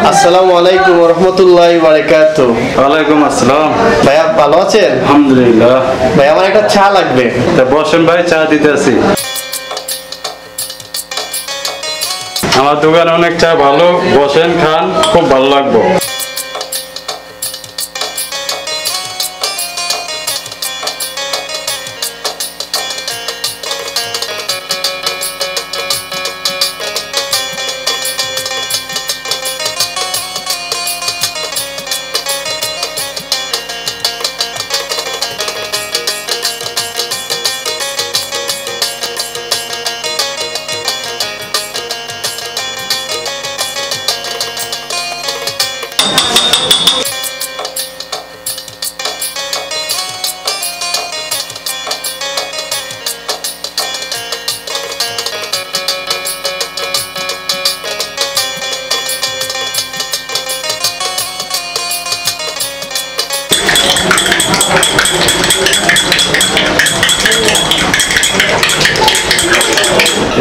আসসালামু আলাইকুম ওয়া রাহমাতুল্লাহি ওয়া বারাকাতুহু। ওয়ালাইকুম আসসালাম। ভাইয়া ভালো আছেন? আলহামদুলিল্লাহ। ভাই আমার একটা চা লাগবে। তা বসেন ভাই, চা দিতে আছি। আমার দোকানে অনেক চা ভালো, বসেন খান, খুব ভালো লাগবে।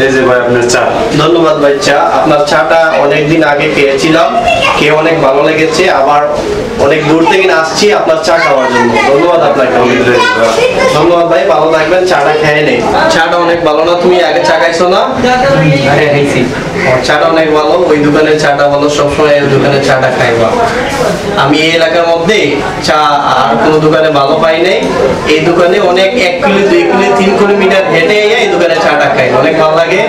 এই যে ভাই আপনার চা। ধন্যবাদ ভাই। চা আপনার চাটা অনেকদিন আগে পেয়েছিলাম, খেয়ে অনেক ভালো লেগেছে। আবার অনেক দূর থেকে আসছি আপনার চা খাওয়ার জন্য। ধন্যবাদ আপনাকে। ধন্যবাদ ভাই, ভালো থাকবেন। চাটা খেয়ে নেই। চাটা অনেক ভালো না? তুমি আগে চা খাইছো না? আরে খাইছি। চাটা অনেক ভালো। ওই দোকানের চাটা ভালো, সবসময় ওই দোকানের চাটা খাইবা। আমি এই এলাকার মধ্যে চা আর কোনো দোকানে ভালো পাই নাই। এই দোকানে অনেক 1 কিলো 2 কিলো 3 কিলোমিটার হেঁটে এই দোকানে চাটা খাই, অনেক ভালো লাগে।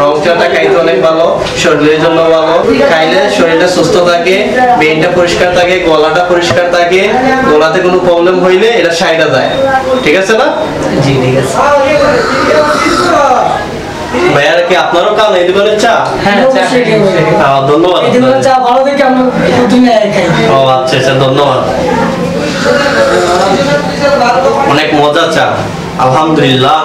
রং চাটা খাইতে অনেক ভালো, শরীরের জন্য ভালো। খাইলে শরীরটা সুস্থ থাকে, ব্রেনটা পরিষ্কার থাকে, গলাটা পরিষ্কার থাকে। গলাতে কোনো প্রবলেম হইলে এটা সাইডা যায়। ঠিক আছে না? জি ঠিক আছে। ভাইয়ার কি আপনারও কাল এই দোকানের চা? হ্যাঁ চা খেয়ে ধন্যবাদ। এই দোকানের চা ভালো দেখে আমরা প্রথমে খাই। ও আচ্ছা আচ্ছা, ধন্যবাদ। অনেক মজা চা, আলহামদুলিল্লাহ।